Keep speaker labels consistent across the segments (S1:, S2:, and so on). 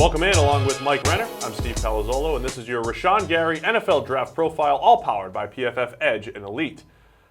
S1: Welcome in along with Mike Renner. I'm Steve Palazzolo, and this is your Rashan Gary NFL Draft Profile, all powered by PFF Edge and Elite.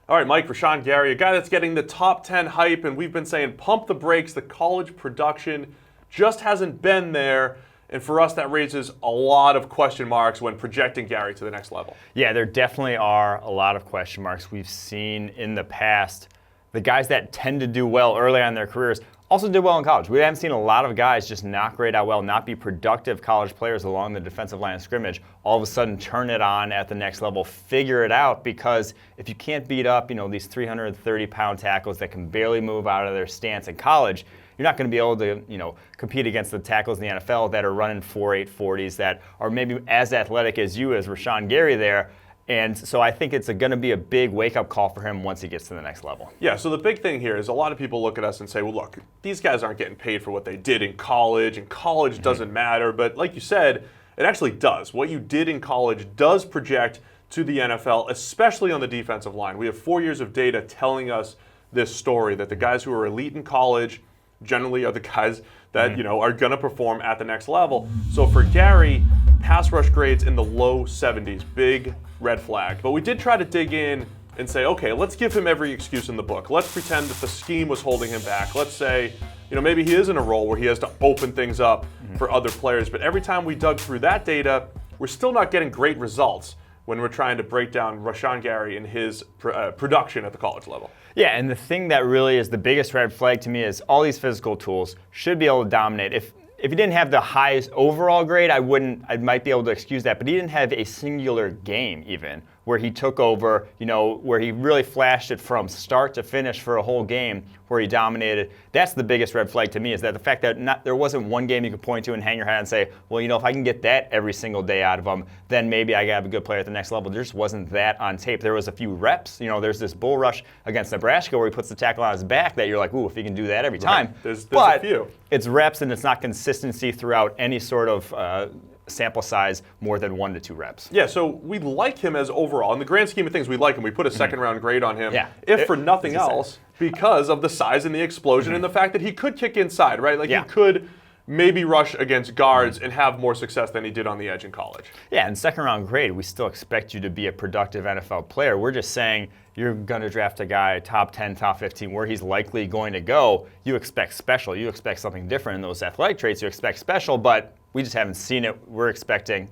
S1: All right, Mike, Rashan Gary, a guy that's getting the top 10 hype, and we've been saying pump the brakes. The college production just hasn't been there. And for us, that raises a lot of question marks when projecting Gary to the next level.
S2: Yeah, there definitely are a lot of question marks. We've seen in the past the guys that tend to do well early on in their careers also did well in college. We haven't seen a lot of guys just not grade out well, not be productive college players along the defensive line of scrimmage, all of a sudden turn it on at the next level, figure it out, because if you can't beat up, these 330-pound tackles that can barely move out of their stance in college, you're not going to be able to, compete against the tackles in the NFL that are running 4.8 40s that are maybe as athletic as you, as Rashan Gary there. And so I think it's going to be a big wake-up call for him once he gets to the next level.
S1: Yeah, so the big thing here is a lot of people look at us and say, well, look, these guys aren't getting paid for what they did in college, and college doesn't matter. But like you said, it actually does. What you did in college does project to the NFL, especially on the defensive line. We have 4 years of data telling us this story, that the guys who are elite in college generally are the guys that are going to perform at the next level. So for Gary, pass rush grades in the low 70s, big red flag. But we did try to dig in and say, okay, let's give him every excuse in the book. Let's pretend that the scheme was holding him back. Let's say, maybe he is in a role where he has to open things up for other players. But every time we dug through that data, we're still not getting great results when we're trying to break down Rashan Gary and his production at the college level.
S2: Yeah, and the thing that really is the biggest red flag to me is all these physical tools should be able to dominate. If he didn't have the highest overall grade, I might be able to excuse that, but he didn't have a singular game even where he took over, where he really flashed it from start to finish for a whole game where he dominated. That's the biggest red flag to me, is that the fact that there wasn't one game you could point to and hang your hat and say, well, if I can get that every single day out of him, then maybe I have a good player at the next level. There just wasn't that on tape. There was a few reps. There's this bull rush against Nebraska where he puts the tackle on his back that you're like, ooh, if he can do that every time.
S1: Right. There's
S2: but
S1: a few.
S2: It's reps, and it's not consistency throughout any sort of sample size more than 1 to 2 reps.
S1: Yeah, so we like him as overall. In the grand scheme of things, we like him. We put a second-round grade on him, if for nothing else, because of the size and the explosion and the fact that he could kick inside, right? He could maybe rush against guards and have more success than he did on the edge in college.
S2: Yeah, and second-round grade, we still expect you to be a productive NFL player. We're just saying you're going to draft a guy top 10, top 15, where he's likely going to go. You expect special. You expect something different in those athletic traits. You expect special, but we just haven't seen it. We're expecting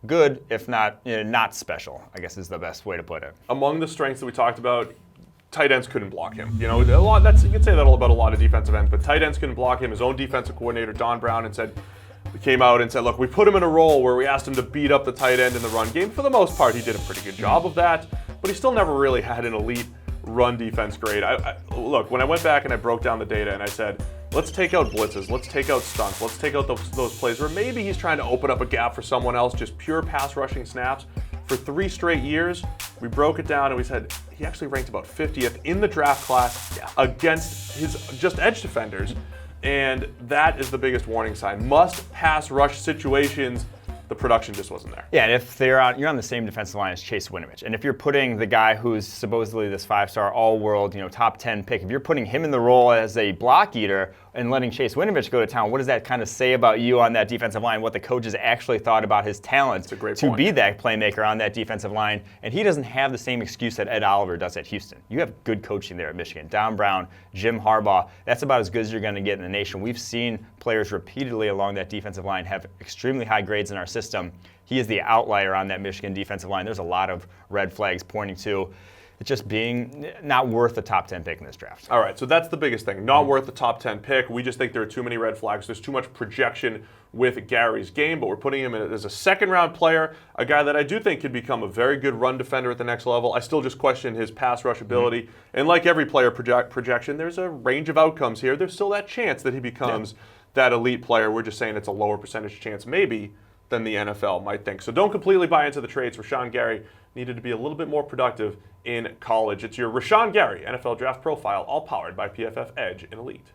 S2: good, if not not special, I guess is the best way to put it.
S1: Among the strengths that we talked about, tight ends couldn't block him. You can say that about a lot of defensive ends, but tight ends couldn't block him. His own defensive coordinator, Don Brown, came out and said, look, we put him in a role where we asked him to beat up the tight end in the run game. For the most part, he did a pretty good job of that, but he still never really had an elite run defense grade. Look, when I went back and I broke down the data and I said, let's take out blitzes, let's take out stunts, let's take out those plays where maybe he's trying to open up a gap for someone else, just pure pass rushing snaps. For 3 straight years, we broke it down and we said he actually ranked about 50th in the draft class against his just edge defenders. And that is the biggest warning sign. Must pass rush situations, the production just wasn't there.
S2: Yeah, and if you're on the same defensive line as Chase Winovich, and if you're putting the guy who's supposedly this 5-star all-world, top 10 pick, if you're putting him in the role as a block eater and letting Chase Winovich go to town, what does that kind of say about you on that defensive line, what the coaches actually thought about his talent to be that playmaker on that defensive line? And he doesn't have the same excuse that Ed Oliver does at Houston. You have good coaching there at Michigan. Don Brown, Jim Harbaugh, that's about as good as you're going to get in the nation. We've seen players repeatedly along that defensive line have extremely high grades in our system. He is the outlier on that Michigan defensive line. There's a lot of red flags pointing to it just being not worth the top 10 pick in this draft.
S1: All right, so that's the biggest thing. Not worth the top 10 pick. We just think there are too many red flags. There's too much projection with Gary's game, but we're putting him in as a second-round player, a guy that I do think could become a very good run defender at the next level. I still just question his pass rush ability. And like every player projection, there's a range of outcomes here. There's still that chance that he becomes that elite player. We're just saying it's a lower percentage chance maybe than the NFL might think. So don't completely buy into the traits. Rashan Gary needed to be a little bit more productive in college. It's your Rashan Gary NFL Draft Profile, all powered by PFF Edge and Elite.